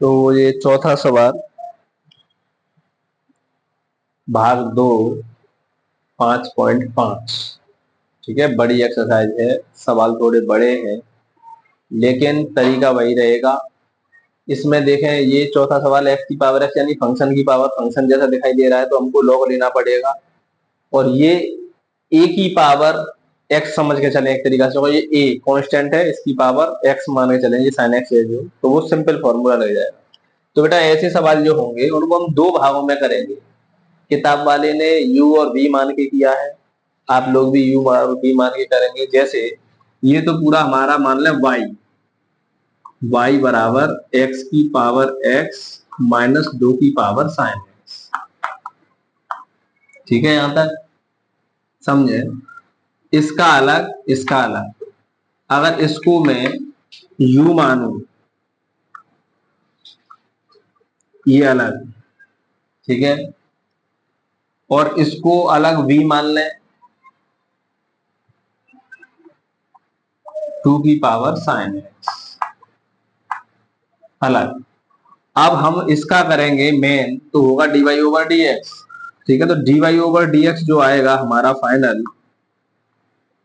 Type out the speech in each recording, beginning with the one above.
तो ये चौथा सवाल भाग 2 5.5। ठीक है, बड़ी एक्सरसाइज है, सवाल थोड़े बड़े हैं लेकिन तरीका वही रहेगा। इसमें देखें, ये चौथा सवाल एक्स की पावर एक्स यानी फंक्शन की पावर फंक्शन जैसा दिखाई दे रहा है, तो हमको लॉग लेना पड़ेगा। और ये ए की पावर एक्स समझ के चले एक तरीका से, ये ए कांस्टेंट है, इसकी पावर एक्स मान के चलेंगे, साइन एक्स है जो, तो वो सिंपल फॉर्मूला लग जाएगा। तो बेटा ऐसे सवाल जो होंगे उनको हम दो भागों में करेंगे। किताब वाले ने यू और वी मान के किया है, आप लोग भी यू और वी मान के करेंगे। जैसे ये तो पूरा हमारा मान लें y बराबर x की पावर x माइनस 2 की पावर साइन एक्स। ठीक है, यहां तक समझे? इसका अलग, इसका अलग। अगर इसको मैं u मानू, ये अलग, ठीक है, और इसको अलग v मान लें, 2 की पावर साइन एक्स, अलग। अब हम इसका करेंगे मेन, तो होगा dy ओवर dx। ठीक है, तो dy ओवर dx जो आएगा हमारा फाइनल,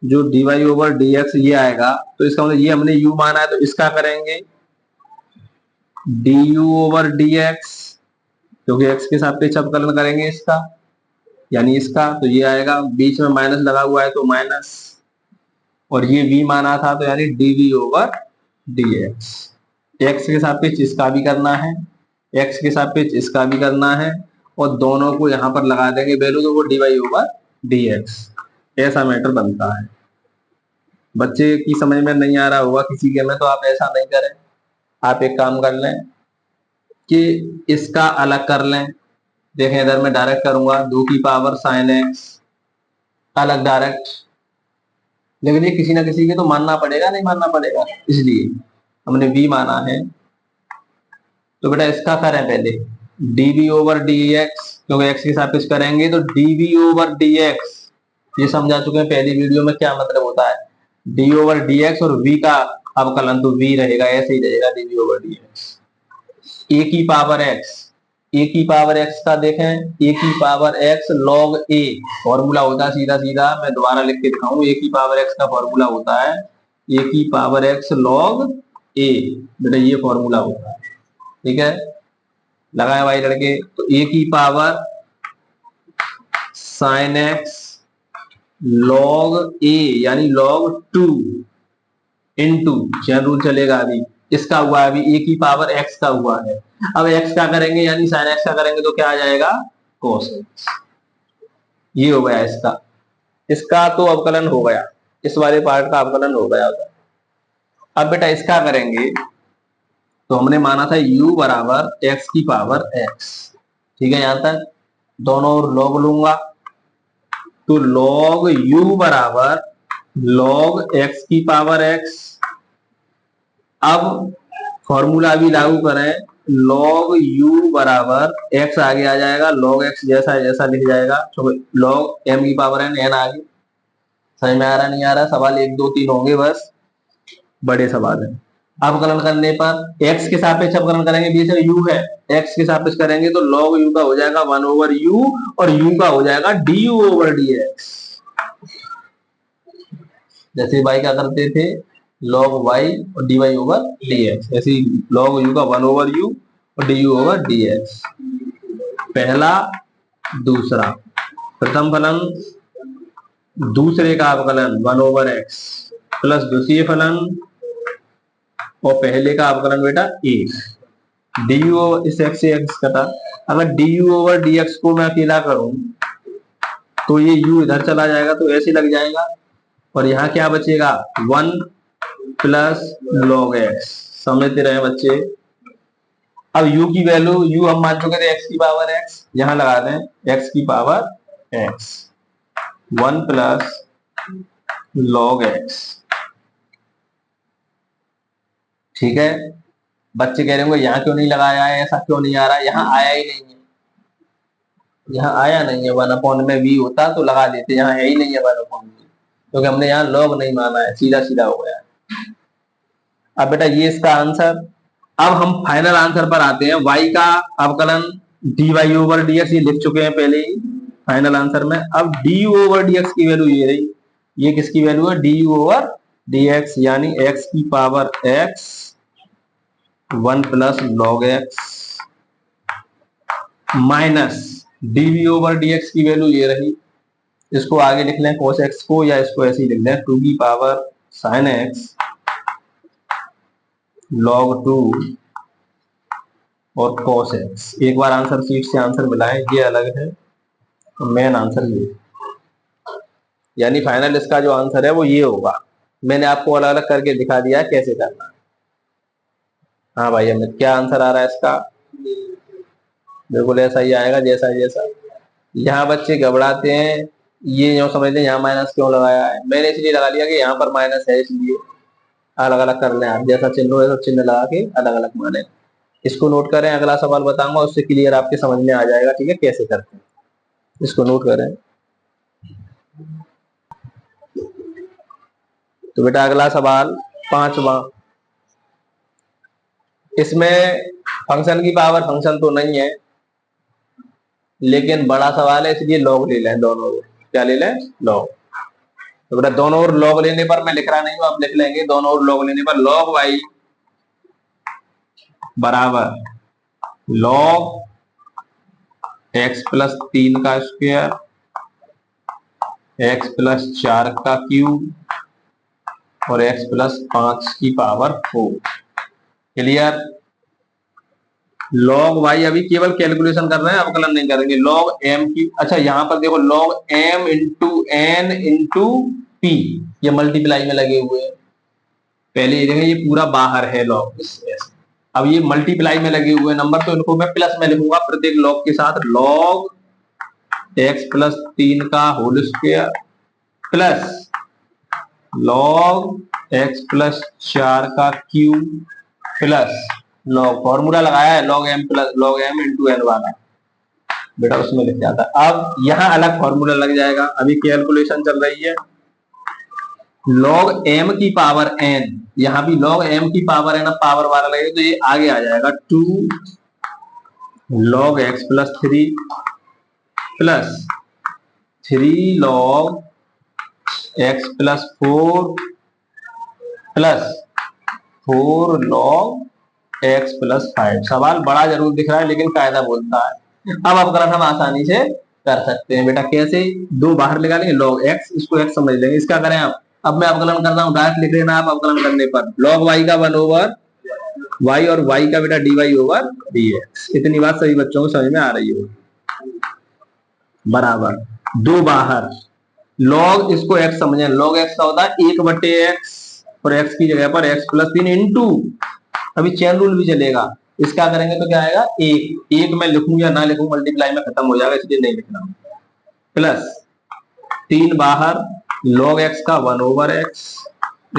जो dy ओवर dx ये आएगा, तो इसका मतलब ये हमने u माना है तो इसका करेंगे du ओवर dx, क्योंकि x के सापेक्ष अवकलन करेंगे इसका, यानी इसका, तो ये आएगा, बीच में माइनस लगा हुआ है तो माइनस, और ये v माना था तो यानी dv ओवर dx। x के सापेक्ष इसका भी करना है, x के सापेक्ष इसका भी करना है, और दोनों को यहां पर लगा देंगे वैल्यू, तो वो dy ओवर dx। ऐसा मैटर बनता है। बच्चे की समझ में नहीं आ रहा होगा किसी के में, तो आप ऐसा नहीं करें, आप एक काम कर लें कि इसका अलग कर लें। देखें, इधर मैं डायरेक्ट करूंगा 2 की पावर साइन एक्स, अलग डायरेक्ट, लेकिन ये किसी ना किसी के तो मानना पड़ेगा, नहीं मानना पड़ेगा, इसलिए हमने v माना है। तो बेटा इसका करें पहले dv ओवर dx, क्योंकि x के सापेक्ष करेंगे तो dv ओवर dx, ये समझा चुके हैं पहली वीडियो में क्या मतलब होता है, d ओवर dx और v का अवकलन तो v रहेगा, ऐसे ही रहेगा dv ओवर dx। a की पावर x, a की पावर x का देखें, a की power x log a formula होता है सीधा सीधा, मैं दोबारा लिख के दिखाऊं, a की पावर x का फॉर्मूला होता है a की पावर x log a, बेटा ये फॉर्मूला होता है। ठीक है, लगाए भाई लड़के, तो a की power sine x log a यानी log 2 इंटू, चैन रूल चलेगा अभी, इसका हुआ है, अभी a की पावर x का हुआ है। अब x का करेंगे यानी साइन x का करेंगे तो क्या आ जाएगा, cos x। ये हो गया इसका, इसका तो अवकलन हो गया, इस वाले पार्ट का अवकलन हो गया। अब बेटा इसका करेंगे, तो हमने माना था u बराबर x की पावर x। ठीक है, यहां तक दोनों ओर log लूंगा, तो log u बराबर log x की पावर x। अब फॉर्मूला भी लागू करें, log u बराबर x आगे आ जाएगा, log x जैसा जैसा लिख जाएगा, तो log m की पावर n, n आगे। समझ में आ रहा नहीं आ रहा? सवाल 1 2 3 होंगे बस, बड़े सवाल है। अवकलन करने पर x के सापेक्ष अवकलन करेंगे, बीच में u है, x के सापेक्ष करेंगे तो log u का हो जाएगा 1 ओवर u, और u का हो जाएगा du ओवर dx। जैसे y का करते थे log y और dy ओवर dx, ऐसे ही log u का 1 ओवर u और du ओवर dx। पहला, दूसरा, प्रथम फलन दूसरे का अवकलन 1 ओवर x प्लस द्वितीय फलन और पहले का अवकलन बेटा 1 du, इस x से x कटा। अगर du ओवर dx को मैं अकेला करूं तो ये u इधर चला जाएगा, तो ऐसे लग जाएगा, और यहाँ क्या बचेगा 1 प्लस log x। समझते रहे बच्चे। अब u की वैल्यू, u हम मान चुके थे x की पावर x, यहां लगा दें x की power x, 1 plus log x। ठीक है, बच्चे कह रहे होंगे यहाँ क्यों नहीं लगाया है, ऐसा क्यों नहीं आ रहा है? यहाँ आया ही नहीं है, यहाँ आया नहीं है, 1 में v होता तो लगा देते, यहाँ है ही नहीं है 1 में, क्योंकि हमने यहाँ log नहीं माना है, सीधा सीधा हो गया। अब बेटा ये इसका आंसर, अब हम फाइनल आंसर पर आते हैं। y का अवकलन dy ओवर dx, ये लिख चुके हैं पहले ही फाइनल आंसर में। अब du ओवर dx की वैल्यू ये रही, ये किसकी वैल्यू है, du ओवर dx, यानी x की power x 1 plus log x minus dv over dx की वैल्यू ये रही, इसको आगे लिख लें cos x को, या इसको ऐसे ही लिख लें 2 की पावर sin x log 2 और cos x। एक बार आंसर शीट से आंसर मिलाएं, ये अलग है तो मेन आंसर ये, यानी फाइनल इसका जो आंसर है वो ये होगा। मैंने आपको अलग अलग करके दिखा दिया है कैसे करना है। हाँ भाई अमित, क्या आंसर आ रहा है इसका, बिल्कुल ऐसा ही आएगा जैसा यहाँ बच्चे घबराते हैं, ये यूँ समझते हैं यहाँ माइनस क्यों लगाया है, मैंने इसलिए लगा लिया कि यहाँ पर माइनस है, इसलिए अलग अलग कर लें आप, जैसा चिन्ह हो वैसा चिन्ह लगा के अलग अलग माने। इसको नोट करें, अगला सवाल बताऊंगा उससे क्लियर आपके समझ में आ जाएगा, ठीक है कैसे करते हैं, इसको नोट करें। तो बेटा अगला सवाल 5वां, इसमें फंक्शन की पावर फंक्शन तो नहीं है, लेकिन बड़ा सवाल है इसलिए लॉग ले लें दोनों, क्या ले लें, लॉग। तो बेटा दोनों ओर लॉग लेने पर, मैं लिख रहा नहीं हूं, आप लिख लेंगे, दोनों ओर लॉग लेने पर लॉग वाई बराबर लॉग x प्लस 3 का स्क्वायर x प्लस 4 का क्यूब और x प्लस 5 की पावर 4। क्लियर। लॉग y अभी केवल कैलकुलेशन कर रहे हैं, अवकलन नहीं करेंगे। लॉग m की, अच्छा यहाँ पर देखो log m into n into p, ये मल्टीप्लाई में लगे हुए हैं। पहले ये देखें, ये पूरा बाहर है लॉग, अब ये मल्टीप्लाई में लगे हुए नंबर, तो इनको मैं प्लस में लिखूंगा प्रत्येक लॉग के साथ। लॉग x प्लस 3 का whole square plus log x plus 4 का क्यूब प्लस लॉग, फॉर्मूला लगाया है log m plus log m into n वाला, बेटा उसमें लिख जाता है। अब यहाँ अलग फॉर्मूला लग जाएगा, अभी कैलकुलेशन चल रही है। लॉग m की पावर n, यहाँ भी लॉग m की पावर n, अब पावर वाला लगेगा तो ये आगे आ जाएगा 2 log x plus 3 plus 3 log x plus 4 plus 4 log x plus 5। सवाल बड़ा जरूर दिख रहा है लेकिन कायदा बोलता है। अब अवकलन हम आसानी से कर सकते हैं बेटा, कैसे, दो बाहर लगा लेंगे लॉग x, इसको x समझ लेंगे, इसका करें आप। अब मैं अवकलन करता हूँ, डायरेक्ट लिख लेना आप अवकलन करने पर, लॉग y का 1 ओवर y और y का बेटा dy ओवर dx। इतनी बात सभी बच्चों को समझ में आ रही हो, बराबर दो बाहर लॉग, इसको x समझें, लॉग x का होता है 1/x और x की जगह पर x प्लस 3 इंटू, अभी चेन रूल भी चलेगा, इसका करेंगे तो क्या आएगा, एक मैं लिखूं या ना लिखूं मल्टीप्लाई में खत्म हो जाएगा, इसलिए नहीं लिखना, प्लस 3 बाहर log x का 1 ओवर x,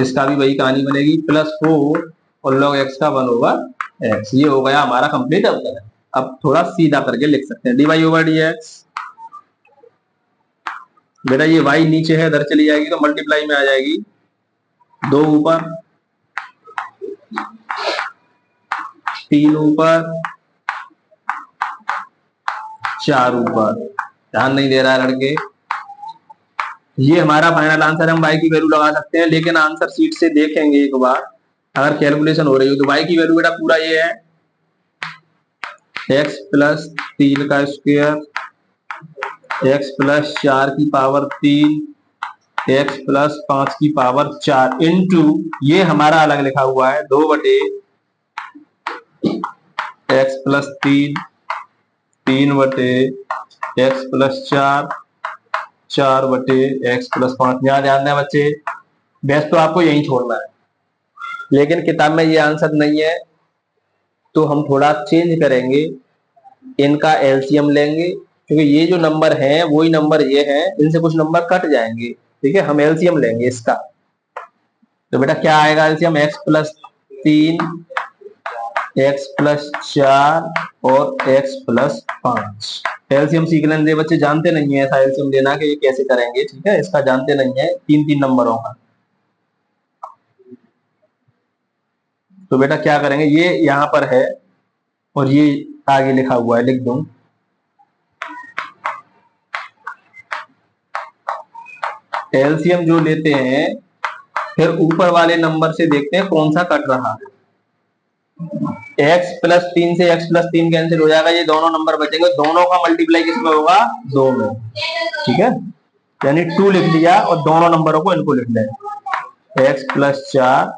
इसका भी वही कहानी बनेगी, प्लस 4 और log x का 1 ओवर x। ये हो गया हमारा कंप्लीट अवकलन। अब थोड़ा सीधा करके लिख सकते हैं, dy ओवर dx। बेटा ये y नीचे है, इधर चली जाएगी तो मल्टीप्लाई में आ जाएगी, 2 ऊपर 3 ऊपर 4 ऊपर, ध्यान नहीं दे रहा है लड़के। ये हमारा फाइनल आंसर, हम y की वैल्यू लगा सकते हैं, लेकिन आंसर शीट से देखेंगे एक बार, अगर कैलकुलेशन हो रही हो तो y की वैल्यू बेटा पूरा ये है x प्लस 3 का स्क्वायर x प्लस 4 की पावर 3 x प्लस 5 की पावर 4 इंटू, ये हमारा अलग लिखा हुआ है 2 x plus 3 x plus 4 x plus 5। यहाँ ध्यान दें बच्चे, बेस तो आपको यही छोड़ना है, लेकिन किताब में ये आंसर नहीं है तो हम थोड़ा चेंज करेंगे, इनका एलसीएम लेंगे, क्योंकि ये जो नंबर हैं वही नंबर ये हैं, इनसे कुछ नंबर कट जाएंगे, ठीक है, हम एलसीएम लेंगे इसका। तो बेटा क्या आएगा LCM, x plus 3 x plus 4 और x प्लस 5। एलसीएम सीख लेंगे बच्चे, जानते नहीं है ऐसा एलसीएम लेना कि ये कैसे करेंगे, ठीक है, इसका जानते नहीं है, 3 नंबरों का। तो बेटा क्या करेंगे, ये यहां पर है और ये आगे लिखा हुआ है, लिख दूं। एलसीएम जो लेते हैं फिर ऊपर वाले नंबर से देखते हैं कौन सा कट रहा है। x+3 से x+3 कैंसिल हो जाएगा, ये दोनों नंबर बचेंगे, दोनों का मल्टीप्लाई किसमें होगा, 2 में। ठीक है, यानी 2 लिख लिया और दोनों नंबरों को इनको लिख लें, x+4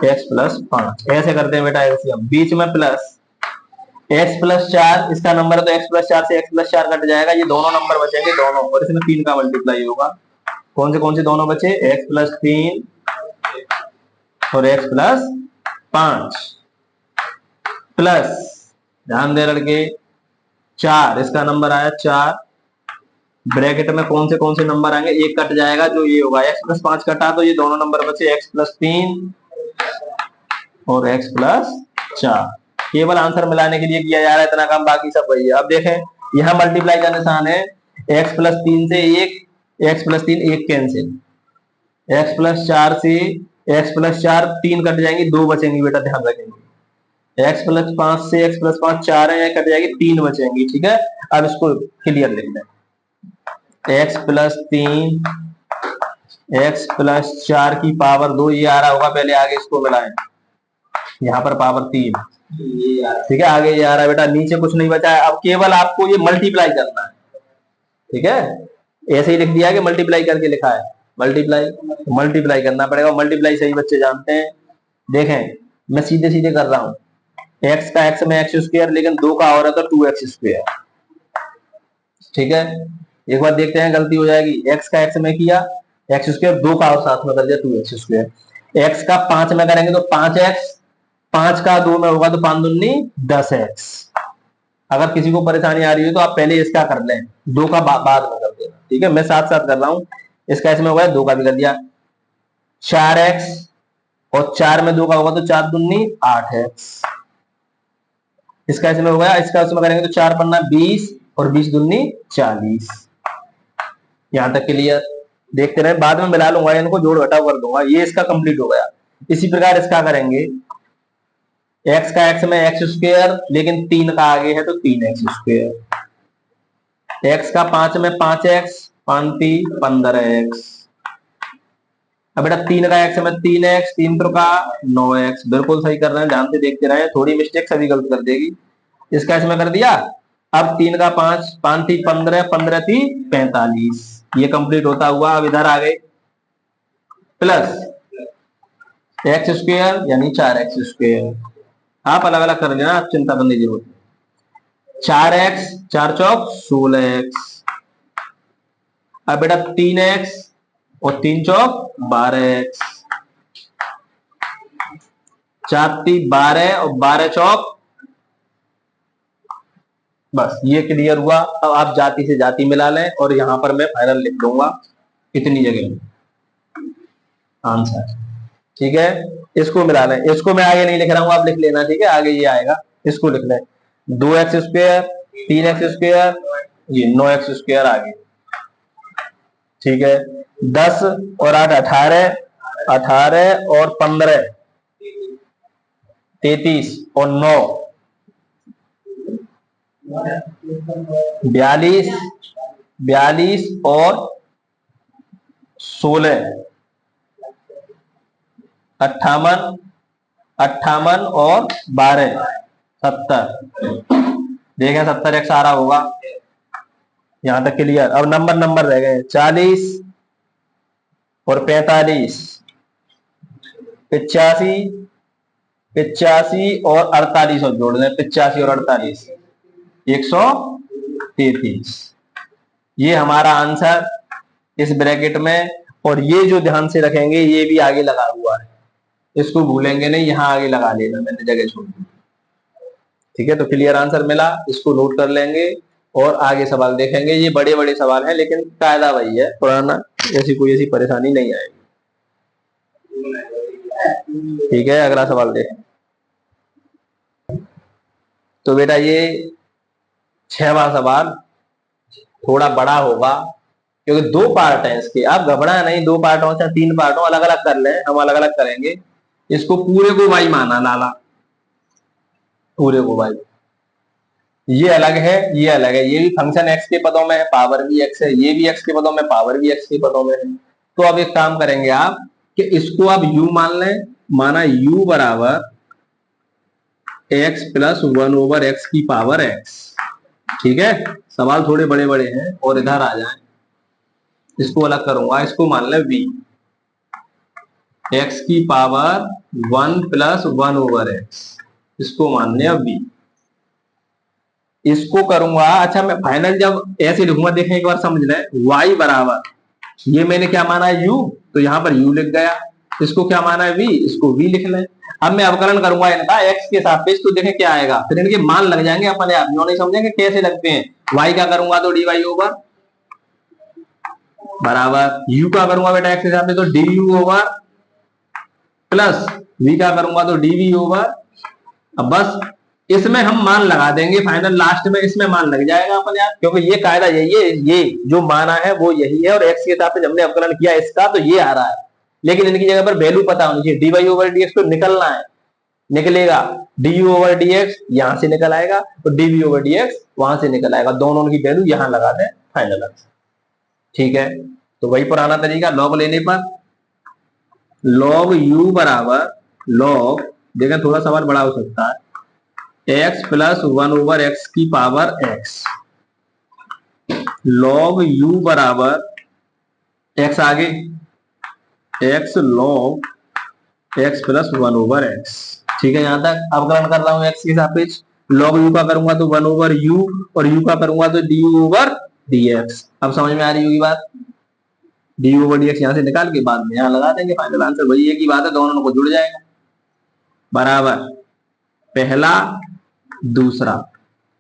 x+5 ऐसे करते हैं बेटा एलसीएम। बीच में प्लस x+4 इसका नंबर है तो x+4 से x+4 कट जाएगा, ये दोनों नंबर बचेंगे दोनों, और इसमें 3 का मल्टीप्लाई होगा। कौन से दोनों बचे, x+3 और x+5 प्लस, ध्यान दे लड़के, 4 इसका नंबर आया 4, ब्रैकेट में कौन से नंबर आएंगे, एक कट जाएगा जो ये होगा, x+5 कटा तो ये दोनों नंबर बचे x+3 और x+4। केवल आंसर मिलाने के लिए किया जा रहा है इतना काम, बाकी सब वही है। अब देखें यहां मल्टीप्लाई का निशान है, x+3 से x+3 एक कैंसिल, x+4 से x+4 3 कट जाएंगे, 2 बचेंगे बेटा, ध्यान रखेंगे। x+5 से x+5 4 है, कट जाएगी, 3 बचेंगी। ठीक है, अब इसको क्लियर लिख लें, x+3 x+4 की पावर 2, ये आ रहा होगा, पहले आगे इसको मिलाएं, यहाँ पर पावर 3। ठीक है, आगे ये आ रहा है बेटा, नीचे कुछ नहीं बचा है, अब केवल आपको ये मल्टीप्लाई करना है। ठीक है, ऐसे ही लिख दिया कि मल्टीप्लाई करके लिखा है, मल्टीप्लाई करना पड़ेगा, मल्टीप्लाई सही बच्चे जानते हैं। देखें मैं सीधे सीधे कर रहा हूं, x का x में x², लेकिन 2 का और है तो 2x²। ठीक है, एक बार देखते हैं, गलती हो जाएगी, x का x में किया x², 2 का और साथ में कर दिया 2x²। x का 5 में करेंगे तो 5x, 5 का 2 में होगा तो 5 दूनी 10x। अगर किसी को परेशानी आ रही है तो आप पहले इसका कर लें, 2 का बाद में कर देना। ठीक है, मैं साथ साथ कर रहा हूं, इसका इसमें होगा 2 का भी कर दिया, 4x और 4 में 2 का होगा तो 4 दूनी 8x। इसका इसमें हो गया, इसका इसमें करेंगे तो 4 पन्ना 20 और 20 दूनी 40। यहां तक क्लियर, देखते रहे, बाद में मिला लूंगा, इनको जोड़ घटाव कर दूंगा, ये इसका कंप्लीट हो गया। इसी प्रकार इसका करेंगे, x का x में x², लेकिन 3 का आगे है तो 3x², x का 5 में 5x, 15x। अब बेटा 3 का x में 3x, 3 का 9x, बिल्कुल सही कर रहे हैं, ध्यान से देखते रहे, थोड़ी मिस्टेक सभी गलत कर देगी। इसका इसमें कर दिया, अब 3 का 5, 5 थी 15, 15 थी 45, ये कंप्लीट होता हुआ अब इधर आ गए, प्लस x² यानी 4x²। आप अलग अलग कर लेना, आप चिंता करने की जरूरत नहीं। 4x 4 चौक 16x। अब बेटा 3x और 3 चौक 12x, 4 ती 12 और 12 चौक, बस ये क्लियर हुआ। अब आप जाति से जाति मिला लें और यहां पर मैं फाइनल लिख दूंगा इतनी जगह में आंसर। ठीक है, इसको मिला लें, इसको मैं आगे नहीं लिख रहा हूं, आप लिख लेना। ठीक है, आगे ये आएगा, इसको लिख लें, 2x², 3x², ये 9x² आगे। ठीक है, 10 और 8 18, 18 और 15 33 और 9 42, 42 और 16 58, 58 और 12 70। देखें 70x आ रहा होगा, यहां तक क्लियर। अब नंबर रह गए 40 और 45, 85, 85 और 48 और जोड़ दें, 85 और 48 133। ये हमारा आंसर इस ब्रैकेट में, और ये जो ध्यान से रखेंगे ये भी आगे लगा हुआ है, इसको भूलेंगे नहीं, यहां आगे लगा लेना, मैंने जगह छोड़ दी। ठीक है, तो क्लियर आंसर मिला, इसको नोट कर लेंगे और आगे सवाल देखेंगे। ये बड़े बड़े सवाल हैं लेकिन कायदा वही है पुराना, ऐसी परेशानी नहीं आएगी। ठीक है, अगला सवाल देखें। तो बेटा ये 6वां सवाल थोड़ा बड़ा होगा क्योंकि 2 पार्ट है इसके, आप घबरा नहीं, 2 पार्टों से 3 पार्टों अलग अलग कर लें, हम अलग अलग करेंगे। इसको पूरे को y माना लाला, पूरे को y। ये अलग है, ये अलग है, ये भी फंक्शन x के पदों में है, पावर भी x है, ये भी x के पदों में, पावर भी x के पदों में है। तो अब एक काम करेंगे आप कि इसको आप u मान लें, माना u बराबर x प्लस 1/x की पावर x। ठीक है, सवाल थोड़े बड़े बड़े हैं और इधर आ जाए, इसको अलग करूंगा, इसको मान लें v, x की पावर 1 प्लस 1/x, इसको मान लें v। इसको करूंगा, अच्छा मैं फाइनल जब ऐसे लिखूंगा, देखें एक बार समझ लें, y बराबर, ये मैंने क्या माना है u, तो यहां पर u लिख गया, इसको क्या माना है v, इसको v लिख लें। अब मैं अवकलन करूंगा इनका x के सापेक्ष, तो देखें क्या आएगा, फिर इनके मान लग जाएंगे अपने आप, नहीं समझेंगे कैसे लगते हैं। y का करूंगा तो dy ओवर बराबर, u का करूंगा बेटा x के सापेक्ष तो du ओवर, प्लस v का करूंगा तो dv ओवर। अब बस इसमें हम मान लगा देंगे, फाइनल लास्ट में इसमें मान लग जाएगा अपने आप, क्योंकि ये कायदा यही है, ये जो माना है वो यही है, और x के हिसाब से हमने अवकलन किया इसका, तो ये आ रहा है। लेकिन इनकी जगह पर वैल्यू पता होनी चाहिए, dy ओवर dx तो निकलना है, निकलेगा du ओवर dx यहां से निकल आएगा, और dv ओवर dx वहां से निकल आएगा, दोनों की वैल्यू यहां लगा दें, फाइनल आंसर। ठीक है, तो वही पुराना तरीका, लॉग लेने पर लॉग u बराबर लॉग, देखें थोड़ा सवाल बड़ा हो सकता है, x प्लस 1/x की पावर x, log u बराबर x आगे x log x plus 1/x। ठीक है, यहां तक अवकलन कर रहा हूं x के सापेक्ष, log u का करूंगा तो 1/u, और u का करूंगा तो du ओवर dx। अब समझ में आ रही होगी बात, du ओवर dx यहां से निकाल के बाद में यहां लगा देंगे, फाइनल आंसर वही एक ही बात है, दोनों को जुड़ जाएगा, बराबर पहला दूसरा,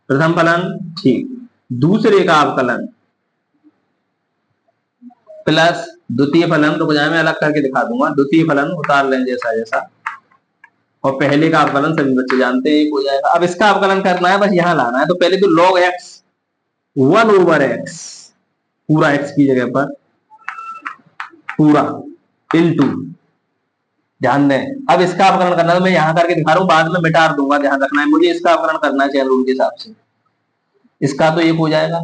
प्रथम फलन ठीक, दूसरे का अवकलन प्लस द्वितीय फलन, रुक जाए मैं अलग करके दिखा दूंगा, द्वितीय फलन उतार लें जैसा जैसा, और पहले का अवकलन सभी बच्चे जानते हैं, एक हो जाएगा। अब इसका अवकलन करना है, बस यहां लाना है, तो पहले तो log x 1/x, पूरा x की जगह पर पूरा इनटू, ध्यान दें, अब इसका अवकलन करना है, तो मैं यहां करके दिखा रहा हूं, बाद में मिटा दूंगा, ध्यान रखना है मुझे, इसका अवकलन करना है चैन रूल के हिसाब से। इसका तो एक हो जाएगा,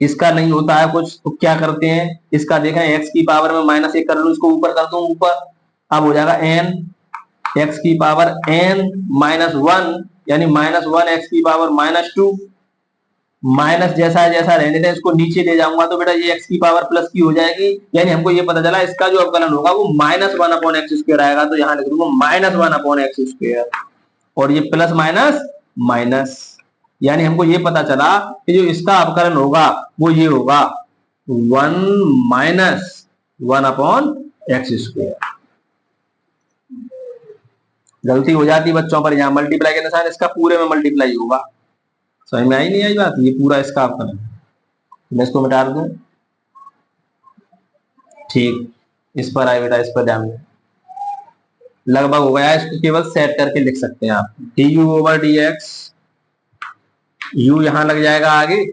इसका नहीं होता है कुछ, तो क्या करते हैं, इसका देखें x की पावर में -1 कर लूं, इसको ऊपर कर दूं ऊपर, अब हो जाएगा n x की पावर n -1, यानी -1 x की पावर -2, माइनस जैसा जैसा रहने दें, इसको नीचे ले जाऊंगा तो बेटा ये x की पावर प्लस की हो जाएगी, यानी हमको ये पता चला इसका जो अवकलन होगा वो -1/x² आएगा, तो यहां लिख दूंगा -1/x², और ये प्लस माइनस माइनस, यानी हमको ये पता चला कि जो इसका अवकलन होगा वो ये होगा 1 - 1/x²। गलती हो जाती बच्चों पर, यहाँ मल्टीप्लाई के निशान इसका पूरे में मल्टीप्लाई होगा, समझ में आई नहीं आई बात, ये पूरा इसका अवकलन, मैं इसको मिटा दूं, ठीक, इस पर आए बेटा, इस पर ध्यान दें, लगभग हो गया, इसको केवल सेट करके लिख सकते हैं आप, du ओवर dx, u यहां लग जाएगा आगे,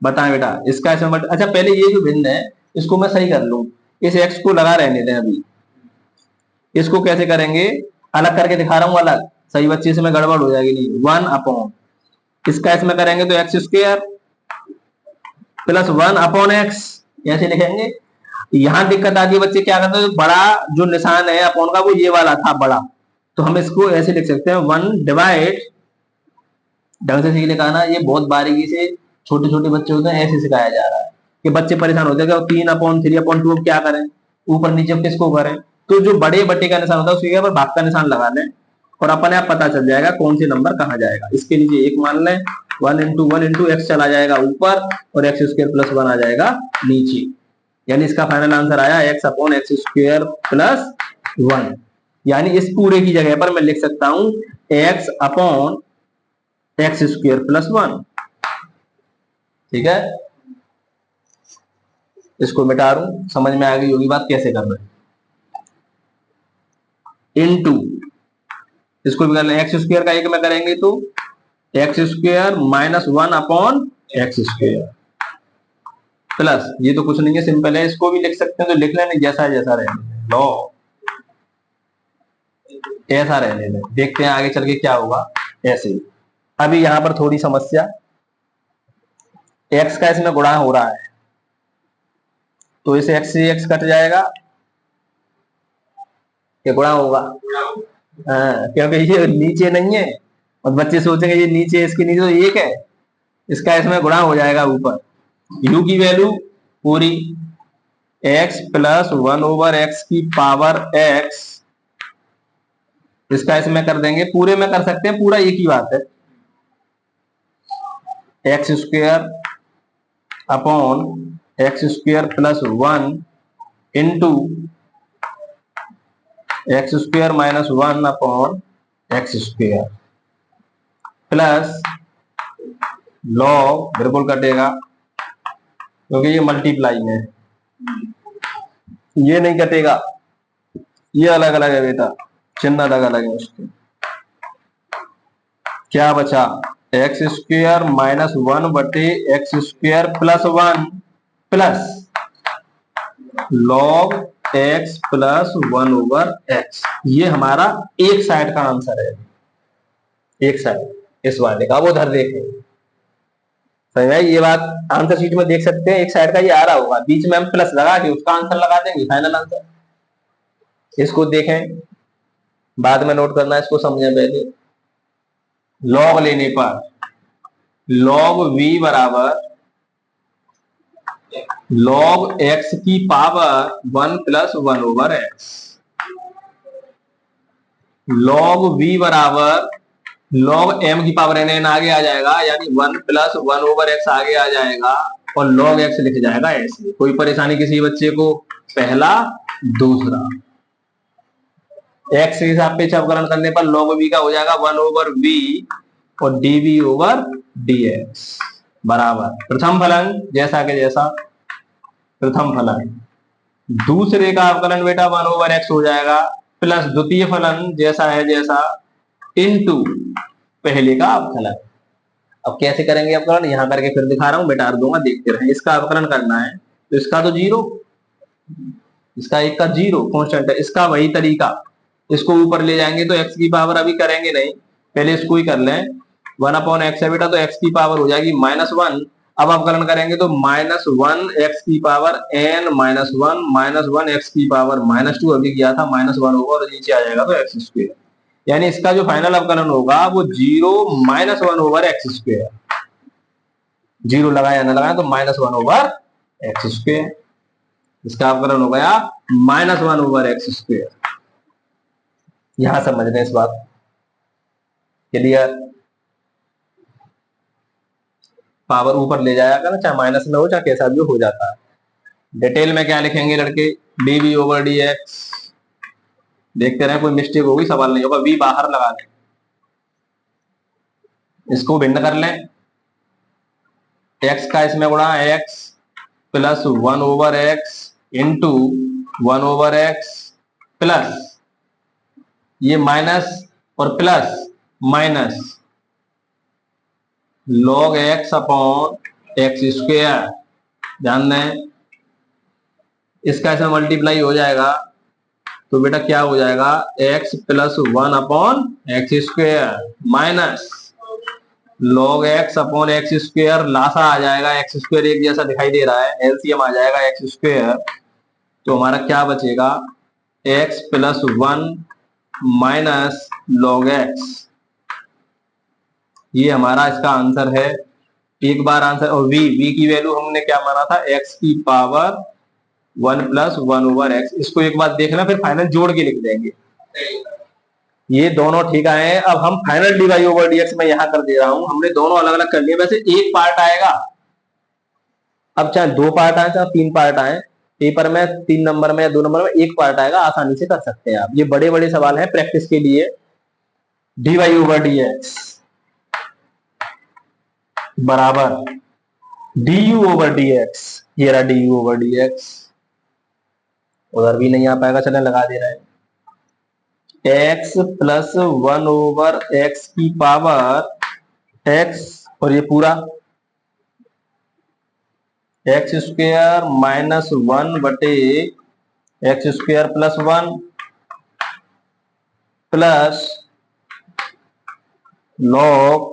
बताएं बेटा इसका इसमें अच्छा पहले ये जो भिन्न है इसको मैं सही कर लूं, इस x को लगा रहने दें, अभी इसको कैसे करेंगे, अलग करके दिखा रहा हूं, अलग, सही बच्चे से में गड़बड़ हो जाएगी नहीं, 1 इसका इसमें करेंगे तो x² प्लस 1/x, ऐसे लिखेंगे। यहां दिक्कत आती है बच्चे, क्या करते हैं, बड़ा जो निशान है अपॉन का वो ये वाला था बड़ा, तो हम इसको ऐसे लिख सकते हैं 1 डिवाइड, ढंग से सीख लिखा ना, ये बहुत बारीकी से छोटे छोटे बच्चे होते हैं ऐसे सिखाया जा रहा है, कि बच्चे परेशान होते हैं कि 3/3/2 क्या करें, ऊपर नीचे किसको करें, तो जो बड़े बट्टे का निशान होता है उसकी जगह पर भाग का निशान लगा लें, और अपने आप पता चल जाएगा कौन से नंबर कहां जाएगा। इसके नीचे 1 मान लें, 1 × 1 × x चला जाएगा ऊपर, और x² प्लस 1 आ जाएगा नीचे, यानी इसका फाइनल आंसर आया x/x² प्लस 1, यानी इस पूरे की जगह पर मैं लिख सकता हूं x/x² प्लस 1। ठीक है, इसको मिटा रहा हूं, समझ में आ गई होगी बात कैसे कर रहे हैं, इनटू इसको भी कर लें, x² का एक में करेंगे तो x² - 1/x² प्लस, ये तो कुछ नहीं है सिंपल है, इसको भी लिख सकते हैं तो लिख लें, जैसा जैसा रहे, लॉग ऐसा रहने दें, देखते हैं आगे चल के क्या होगा। ऐसे ही अभी यहां पर थोड़ी समस्या, एक्स का इसमें गुणा हो रहा है तो इस एक्स से एक्स कट जाएगा, ये गुणा होगा। हाँ, क्योंकि ये नीचे नहीं है और बच्चे सोचेंगे ये नीचे, इसके नीचे तो एक है, इसका इसमें गुणा हो जाएगा ऊपर। u की वैल्यू पूरी x प्लस 1/x की पावर x, इसका इसमें कर देंगे, पूरे में कर सकते हैं, पूरा एक ही बात है, x square upon X square plus 1 into x square minus 1 upon X square plus log, बिल्कुल कटेगा क्योंकि ये मल्टीप्लाई में है, ये नहीं कटेगा, ये अलग अलग है बेटा, चिन्ह अलग अलग है उसके। क्या बचा, एक्स स्क्वायर माइनस 1 बटे x square plus 1 plus log x plus 1/x। ये हमारा एक साइड का आंसर है, एक साइड इस वाले का, वो उधर देखें। समझ में ये बात, आंसर शीट में देख सकते हैं, एक साइड का ये आ रहा होगा, बीच में हम प्लस लगा के उसका आंसर लगा देंगे, फाइनल आंसर। इसको देखें, बाद में नोट करना, इसको समझें पहले। लॉग लेने पर लॉग v बराबर लॉग x की power 1 plus 1/x, log v बराबर लॉग m की पावर n आगे आ जाएगा, यानी 1 प्लस 1/x आगे आ जाएगा और लॉग x लिख जाएगा ऐसे। कोई परेशानी किसी बच्चे को? पहला दूसरा, x के हिसाब पे अवकलन करने पर log v का हो जाएगा 1/v और dv/dx बराबर प्रथम फलन जैसा के जैसा प्रथम फलन, दूसरे का अवकलन बेटा 1/x हो जाएगा प्लस द्वितीय फलन जैसा है जैसा इनटू पहले का अवकलन। अब कैसे करेंगे अवकलन, यहां करके फिर दिखा रहा हूं, बेटा दूंगा, देखते रहे। इसका अवकलन करना है तो इसका तो जीरो, इसका एक का जीरो कॉन्स्टेंट है, इसका वही तरीका, इसको ऊपर ले जाएंगे तो x की पावर अभी करेंगे नहीं, पहले इसको ही कर लें। 1/x है बेटा तो x की पावर हो जाएगी -1। अब अवकलन करेंगे तो -1 x की पावर n -1 x की पावर -2, अभी किया था -1 होगा और नीचे आ जाएगा तो x स्क्वायर, यानी इसका जो फाइनल अवकलन होगा वो 0 -1/x स्क्वायर, जीरो लगाया ना लगाया तो -1/x स्क्वायर, इसका अवकलन हो गया -1/x स्क्वायर। यहां समझ रहे हैं इस बात, क्लियर? पावर ऊपर ले जाया कर, चाहे माइनस में हो चाहे कैसा भी हो जाता है। डिटेल में क्या लिखेंगे लड़के, dv/dx, देखते रहे, कोई मिस्टेक होगी सवाल नहीं होगा, v बाहर लगा दें, इसको भिन्न कर लें, x का इसमें गुणा x plus 1/x into 1/x plus ये माइनस और plus minus log x upon X square, ध्यान दें इसका इसमें मल्टीप्लाई हो जाएगा तो बेटा क्या हो जाएगा, x plus 1/x square minus log x upon X square, लासा आ जाएगा, एक्स स्क्वायर एक जैसा दिखाई दे रहा है, एलसीएम आ जाएगा एक्स स्क्वायर, तो हमारा क्या बचेगा, x plus 1 minus log x, ये हमारा इसका आंसर है। एक बार आंसर, और v की वैल्यू हमने क्या माना था, x की पावर 1 प्लस 1/x, इसको एक बार देखना फिर फाइनल जोड़ के लिख देंगे। ये दोनों ठीक आए हैं, अब हम फाइनल dy/dx में यहां कर दे रहा हूं, हमने दोनों अलग अलग कर लिए, वैसे एक पार्ट आएगा, अब चाहे 2 पार्ट आए चाहे 3 पार्ट आए, पेपर में 3 नंबर में या 2 नंबर में एक पार्ट आएगा, आसानी से कर सकते हैं आप। ये बड़े बड़े सवाल हैं प्रैक्टिस के लिए। dy/dx बराबर du/dx, ये रहा du/dx, उधर भी नहीं आ पाएगा, चले लगा दे रहे हैं, x प्लस 1/x की पावर x और ये पूरा एक्स स्क्वायर माइनस 1 बटे x square plus 1 plus log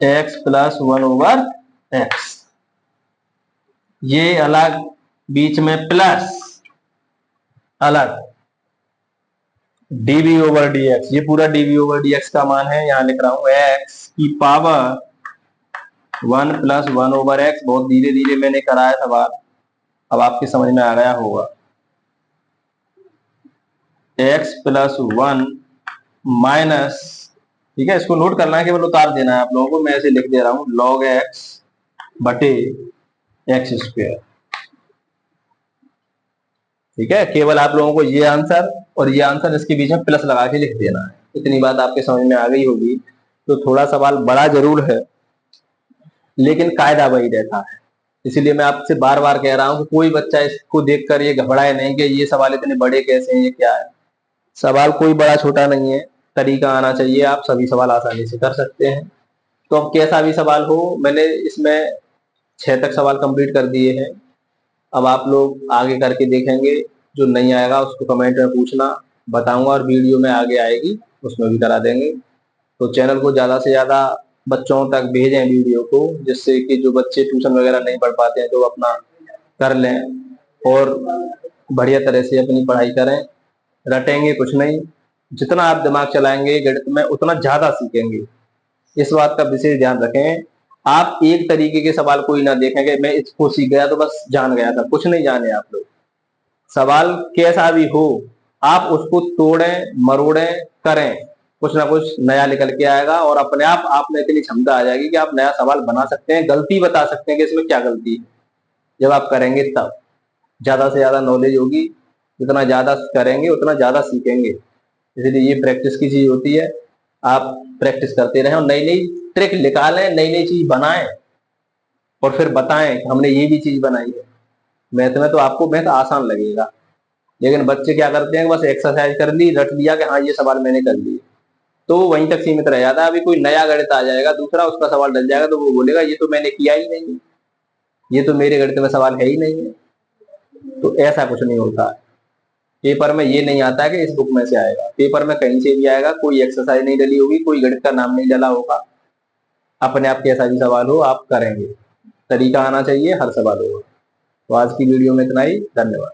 x plus 1/x, ये अलग, बीच में प्लस अलग dv/dx, ये पूरा dv/dx का मान है, यहां लिख रहा हूं x की पावर 1 प्लस 1/x। बहुत धीरे धीरे मैंने कराया सवाल, अब आपके समझ में आ गया होगा। x प्लस 1 माइनस, ठीक है, इसको नोट करना है, केवल उतार देना है आप लोगों को, मैं ऐसे लिख दे रहा हूं log x बटे एक्स स्क्वायर। ठीक है, केवल आप लोगों को ये आंसर और ये आंसर इसके बीच में प्लस लगा के लिख देना है। इतनी बात आपके समझ में आ गई होगी। तो थोड़ा सवाल बड़ा जरूर है, लेकिन कायदा वही रहता है। इसीलिए मैं आपसे बार बार कह रहा हूं कि कोई बच्चा इसको देखकर ये घबराए नहीं कि ये सवाल इतने बड़े कैसे हैं, ये क्या है। सवाल कोई बड़ा छोटा नहीं है, तरीका आना चाहिए, आप सभी सवाल आसानी से कर सकते हैं। तो अब कैसा भी सवाल हो, मैंने इसमें 6 तक सवाल कंप्लीट कर दिए हैं। अब आप लोग आगे करके देखेंगे, जो नहीं आएगा उसको कमेंट में पूछना, बताऊंगा, और वीडियो में आगे आएगी उसमें भी करा देंगे। तो चैनल को ज़्यादा से ज़्यादा बच्चों तक भेजें वीडियो को, जिससे कि जो बच्चे ट्यूशन वगैरह नहीं पढ़ पाते हैं तो अपना कर लें और बढ़िया तरह से अपनी पढ़ाई करें। रटेंगे कुछ नहीं, जितना आप दिमाग चलाएंगे गणित में उतना ज़्यादा सीखेंगे। इस बात का विशेष ध्यान रखें। आप एक तरीके के सवाल कोई ना देखें कि मैं इसको सीख गया तो बस जान गया था, कुछ नहीं जाने आप लोग। सवाल कैसा भी हो, आप उसको तोड़ें मरोड़ें करें, कुछ ना कुछ नया निकल के आएगा, और अपने आप में इतनी क्षमता आ जाएगी कि आप नया सवाल बना सकते हैं, गलती बता सकते हैं कि इसमें क्या गलती है। जब आप करेंगे तब ज्यादा से ज्यादा नॉलेज होगी, जितना ज्यादा करेंगे उतना ज्यादा सीखेंगे। इसलिए ये प्रैक्टिस की चीज होती है, आप प्रैक्टिस करते रहें और नई नई ट्रिक निकालें, नई नई चीज बनाएं और फिर बताएं कि हमने ये भी चीज बनाई है। मैथ में तो आपको मैथ आसान लगेगा, लेकिन बच्चे क्या करते हैं, बस एक्सरसाइज कर ली, रट लिया कि हाँ ये सवाल मैंने कर लिए, तो वहीं तक सीमित रह जाता है। अभी कोई नया गणित आ जाएगा दूसरा, उसका सवाल डल जाएगा तो वो बोलेगा ये तो मैंने किया ही नहीं है, ये तो मेरे गणित में सवाल है ही नहीं है। तो ऐसा कुछ नहीं होता है। पेपर में ये नहीं आता है कि इस बुक में से आएगा, पेपर में कहीं से भी आएगा, कोई एक्सरसाइज नहीं डली होगी, कोई गणित का नाम नहीं डला होगा, अपने आप कैसा भी सवाल हो आप करेंगे, तरीका आना चाहिए, हर सवाल होगा। तो आज की वीडियो में इतना ही, धन्यवाद।